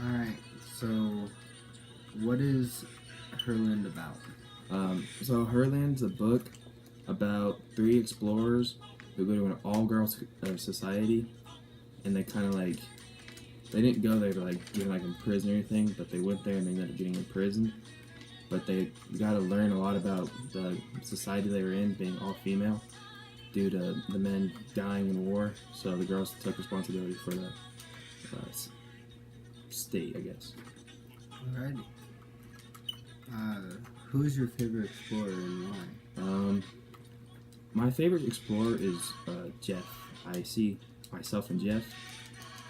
Alright, so what is Herland about? So Herland's a book about three explorers who go to an all-girls society, and they kind of like they didn't go there to like get like in prison or anything, but they went there and they ended up getting imprisoned. But they got to learn a lot about the society they were in, being all female, due to the men dying in war. So the girls took responsibility for the state, I guess. Alrighty. Who's your favorite explorer and why? My favorite explorer is Jeff. I see myself in Jeff.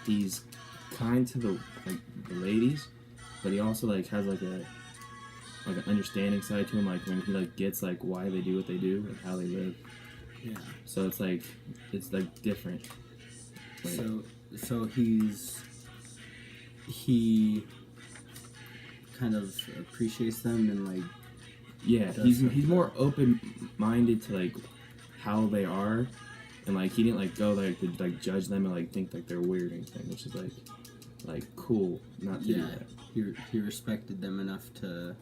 He's kind to the ladies, but he also like has like an understanding side to him. Like when he like gets like why they do what they do and how they live. Yeah. So it's like different. Like, So he kind of appreciates them and like yeah, he's more open minded to like how they are, and like he didn't like go like to like judge them and like think like they're weird or anything, which is like cool not to do that. He respected them enough to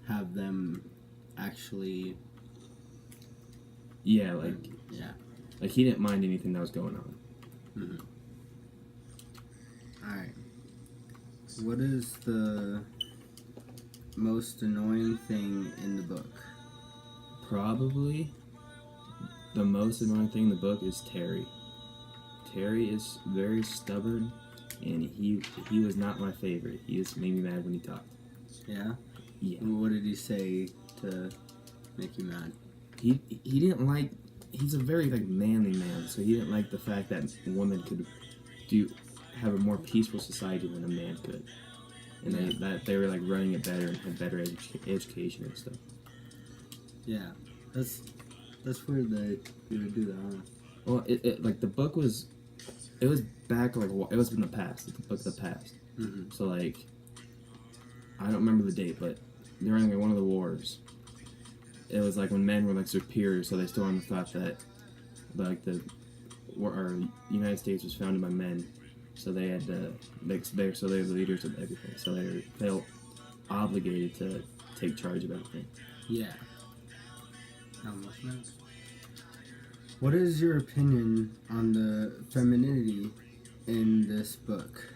have them actually Yeah, like he didn't mind anything that was going on. Mm-hmm. Alright. What is the most annoying thing in the book? Probably the most annoying thing in the book is Terry. Terry is very stubborn, and he was not my favorite. He just made me mad when he talked. Yeah? Yeah. What did he say to make you mad? He didn't like. He's a very like manly man, so he didn't like the fact that a woman could have a more peaceful society than a man could, and they were like running it better and had better education and stuff. Yeah, that's weird that you would do that, huh? Well, it like the book was, it was back like it was in the past. The book of the past. Mm-hmm. So like, I don't remember the date, but during like one of the wars, it was like when men were like superior, so they still thought that like the United States was founded by men, so they had they're the leaders of everything, so they felt obligated to take charge of everything. Yeah. How much nice. What is your opinion on the femininity in this book?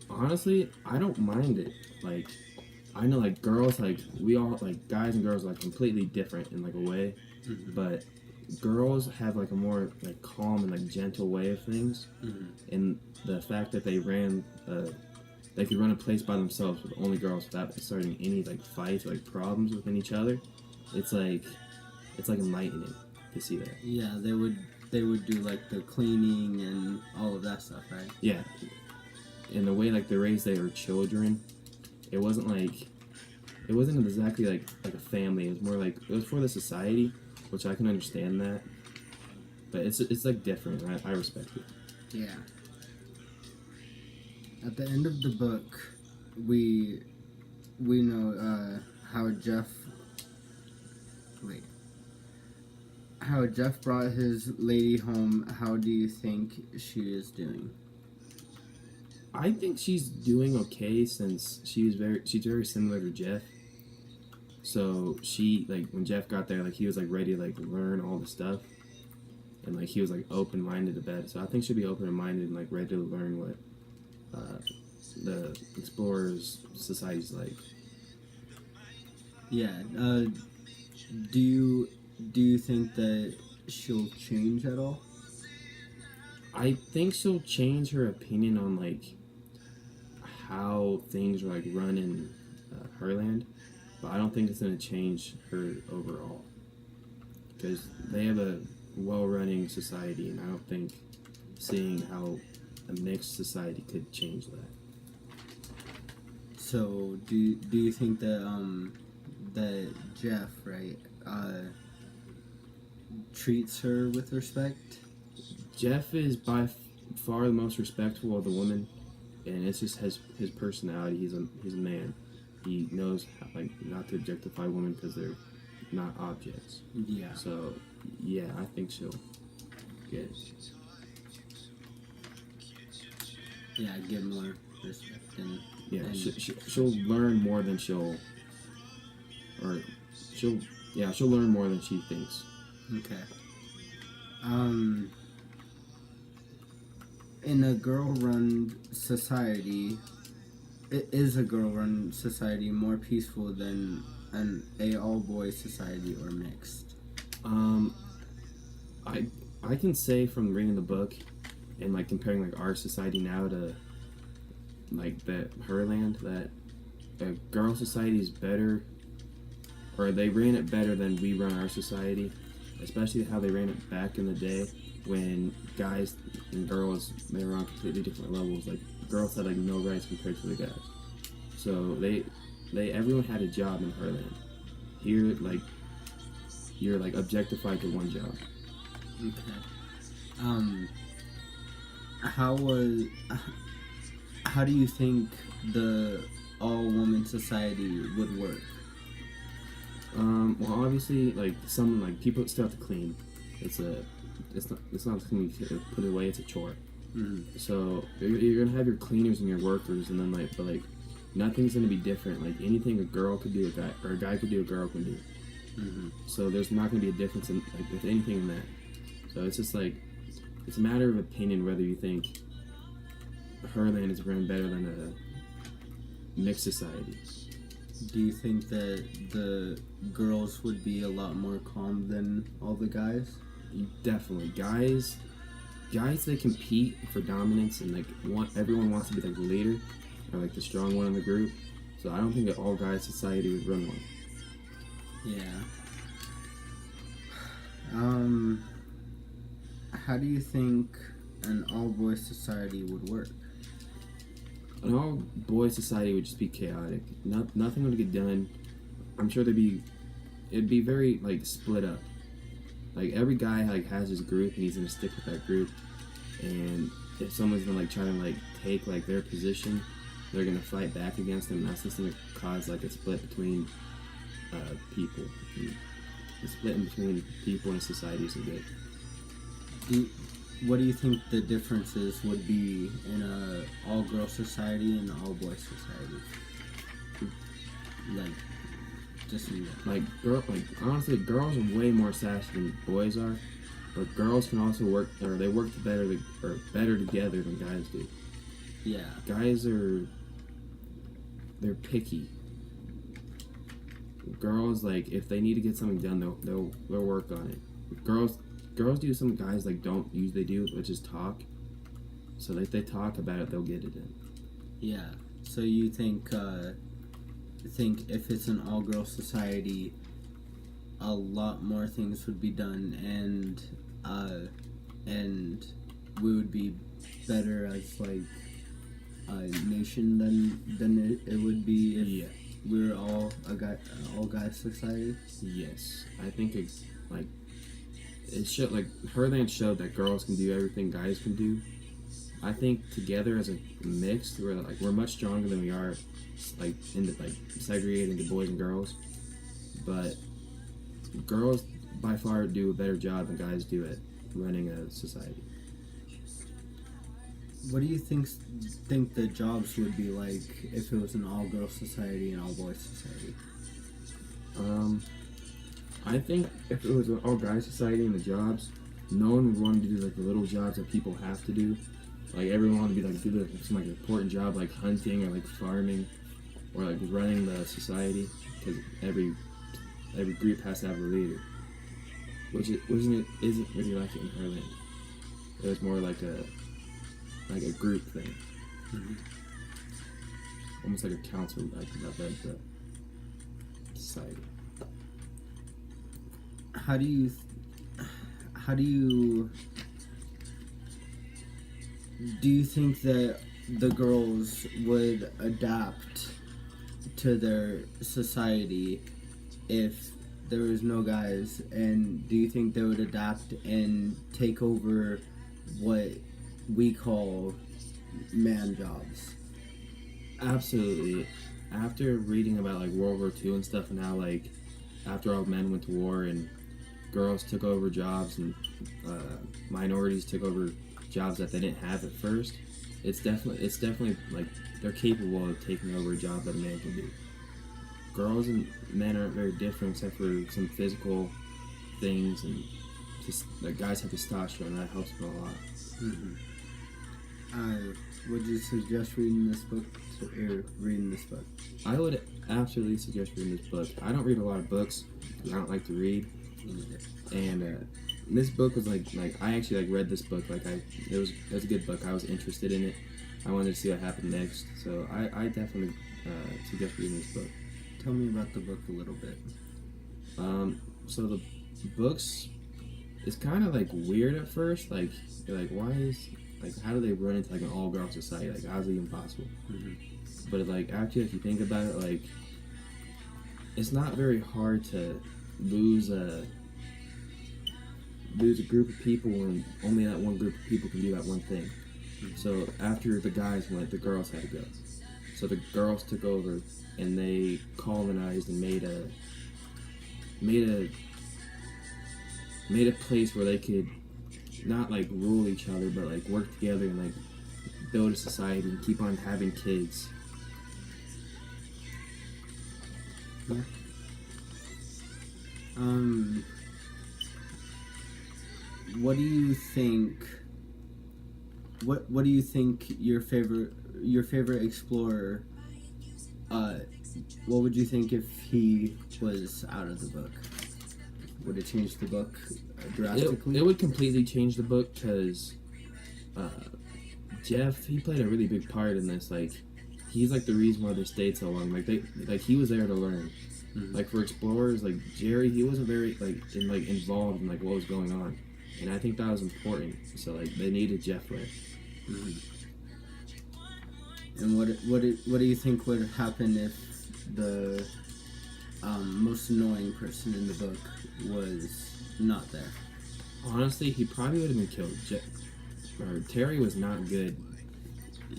Honestly, I don't mind it. Like, I know like girls, like we all like guys and girls are like completely different in like a way, Mm-hmm. but girls have like a more like calm and like gentle way of things, and the fact that they could run a place by themselves with only girls without starting any like fights or like problems within each other. It's like enlightening to see that. Yeah, they would do like the cleaning and all of that stuff, right? Yeah, in the way like they raised their children, it wasn't exactly like a family. It was more like it was for the society, which I can understand that, but it's like different. I respect it. Yeah. At the end of the book, we know how Jeff brought his lady home. How do you think she is doing? I think she's doing okay since she's very similar to Jeff. So she like when Jeff got there, like he was like ready to like learn all the stuff, and like he was like open minded about it. So I think she'll be open minded and like ready to learn what the Explorers Society's like. Yeah. Do you think that she'll change at all? I think she'll change her opinion on like how things are like run in Herland, but I don't think it's gonna change her overall because they have a well-running society, and I don't think seeing how a mixed society could change that. So do you think that that Jeff, right, treats her with respect? Jeff is by far the most respectful of the women, and it's just his personality. He's a man. He knows how, like not to objectify women because they're not objects. Yeah. So yeah, I think she'll get it. Yeah, get more respect and Yeah, and she'll learn more than or she'll learn more than she thinks. okay. In a girl-run society, is a girl-run society more peaceful than a all-boys society or mixed? Um, I can say from reading the book and like comparing like our society now to like Herland that a girl society is better, or they ran it better than we run our society, especially how they ran it back in the day when guys and girls they were on completely different levels. Like girls had like no rights compared to the guys. So everyone had a job in Herland. Here like you're like objectified to one job. Okay. How was how do you think the all-woman society would work? Well, obviously, like some like people still have to clean. It's not something you can put away. It's a chore. Mm-hmm. So you're gonna have your cleaners and your workers, and then but nothing's gonna be different. Like anything a girl could do, a guy could do, a girl can do. Mm-hmm. So there's not gonna be a difference in like with anything in that. So it's just like it's a matter of opinion whether you think Herland is run better than a mixed society. Do you think that the girls would be a lot more calm than all the guys? Definitely, guys they compete for dominance and like everyone wants to be like the leader or like the strong one in the group. So I don't think that all guys society would run one. Yeah. How do you think an all-boys society would work? An all boys society would just be chaotic. Nothing would get done. I'm sure it'd be very like split up. Like every guy like has his group and he's gonna stick with that group. And if someone's gonna like try to like take like their position, they're gonna fight back against them. That's just gonna cause like a split between people. And the split in between people and society isn't good. What do you think the differences would be in a all-girl society and an all-boy society? Like, just in honestly, girls are way more sassy than boys are, but girls can also work, or they work better together than guys do. Yeah. Guys they're picky. Girls like if they need to get something done, they'll work on it. Girls do something guys like don't usually do, which is talk. So if they talk about it, they'll get it in. Yeah. So you think if it's an all-girl society, a lot more things would be done, and we would be better as like a nation than it would be if we were all guy society. Yes, I think it's like. It showed like Herland showed that girls can do everything guys can do. I think together as a mixed, we're much stronger than we are like into like segregating the boys and girls. But girls by far do a better job than guys do at running a society. What do you think the jobs would be like if it was an all-girl society and all-boys society? I think if it was an all-guys society and the jobs, no one would want to do like the little jobs that people have to do. Like everyone wanted to be like do some like important job like hunting or like farming or like running the society because every group has to have a leader, which isn't really like it in Herland. It was more like a group thing, almost like a council like the society. How do you think that the girls would adapt to their society if there was no guys, and do you think they would adapt and take over what we call man jobs? Absolutely. After reading about like World War II and stuff and how like after all men went to war and girls took over jobs and minorities took over jobs that they didn't have at first, it's definitely like they're capable of taking over a job that a man can do. Girls and men aren't very different except for some physical things, and just like guys have testosterone that helps them a lot. Mm-hmm. Would you suggest reading this book or reading this book? I would absolutely suggest reading this book. I don't read a lot of books because I don't like to read, and this book was like I actually read this book it was a good book. I was interested in it. I wanted to see what happened next, so I definitely suggest reading this book. Tell me about the book a little bit. So the books is kind of weird at first. You're why is how do they run into an all-girl society? How's it even possible? Mm-hmm. But actually, if you think about it, it's not very hard to lose a group of people when only that one group of people can do that one thing. Mm-hmm. So after the guys went, the girls had to go. So the girls took over and they colonized and made a place where they could not rule each other, but work together and build a society and keep on having kids. Yeah. What do you think? What do you think your favorite explorer? What would you think if he was out of the book? Would it change the book drastically? It would completely change the book because Jeff, he played a really big part in this. He's the reason why they stayed so long. He was there to learn. Mm-hmm. For explorers, Jerry, he wasn't very involved in what was going on, and I think that was important. So they needed Jeff there. Mm-hmm. And what do you think would happen if the most annoying person in the book was not there? Honestly, he probably would have been killed. Terry was not good.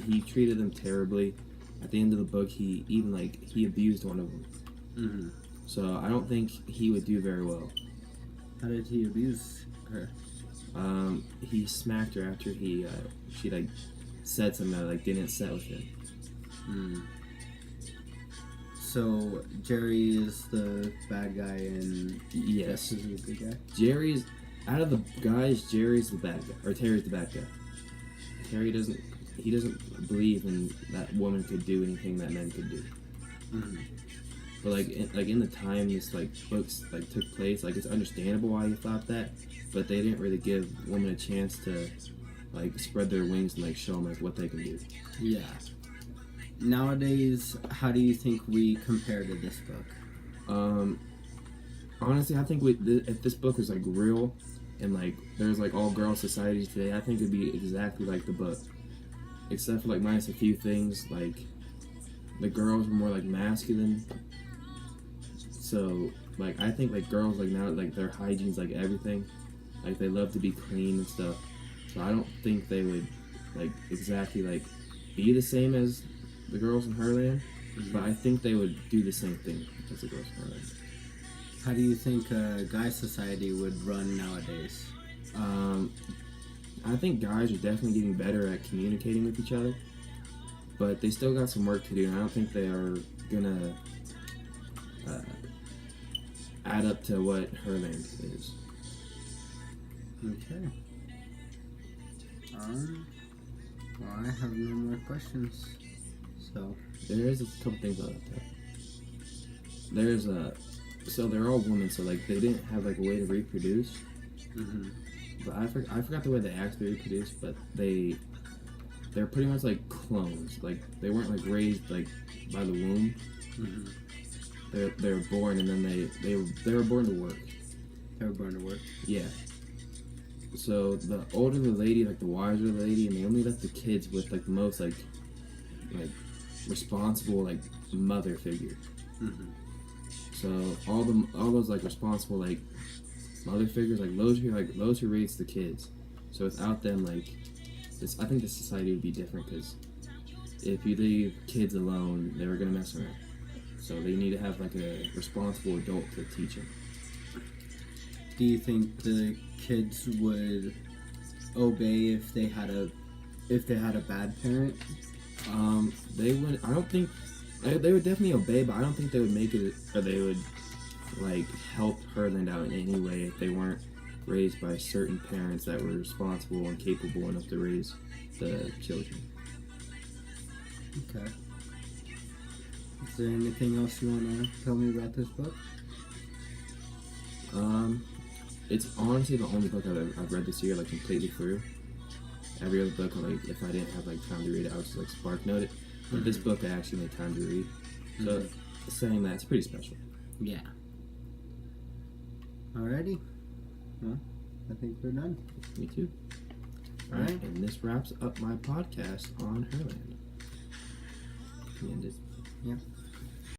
He treated them terribly. At the end of the book, he even he abused one of them. Mm-hmm. So I don't think he would do very well. How did he abuse her? He smacked her after she said something that didn't set with him. Mm. So Jerry is the bad guy and Yes. Jeff is the good guy? Jerry's out of the guys, Jerry's the bad guy, or Terry's the bad guy. Terry doesn't believe in that woman could do anything that men could do. Mm-hmm. But in the time this books took place, it's understandable why he thought that, but they didn't really give women a chance to spread their wings and show them what they can do. Yeah. Nowadays, how do you think we compare to this book? Honestly, I think if this book was real and there's all girl societies today, I think it'd be exactly like the book, except for minus a few things. The girls were more masculine. So I think girls now their hygiene's everything. They love to be clean and stuff. So I don't think they would exactly be the same as the girls in Herland, Mm-hmm. but I think they would do the same thing as the girls in Herland. How do you think a guy society would run nowadays? I think guys are definitely getting better at communicating with each other, but they still got some work to do, and I don't think they are gonna add up to what Herland is. Okay. Well, I have no more questions. So There is a couple things about that. There's so they're all women, so they didn't have a way to reproduce. mm-hmm. But I forgot the way they actually reproduce, but they're pretty much clones. They weren't raised by the womb. Mm-hmm. They were born and then they were born to work. They were born to work. Yeah. So the older the lady, the wiser the lady, and they only left the kids with the most responsible mother figure. Mm-hmm. So all those responsible mother figures those who raised the kids. So without them this, I think the society would be different because if you leave kids alone, they were gonna mess around. So they need to have a responsible adult to teach them. Do you think the kids would obey if they had a if they had a bad parent? They would. I don't think they would definitely obey, but I don't think they would make it, or they would like help Herland out in any way if they weren't raised by certain parents that were responsible and capable enough to raise the children. Okay. Is there anything else you want to tell me about this book? It's honestly the only book I've read this year like completely through. Every other book, like if I didn't have like time to read it, I would just like spark note it. But this book I actually made time to read. So saying that, it's pretty special. Yeah. Alrighty. Well, I think we're done. Me too. Alright, and this wraps up my podcast on Herland. We ended. Yep.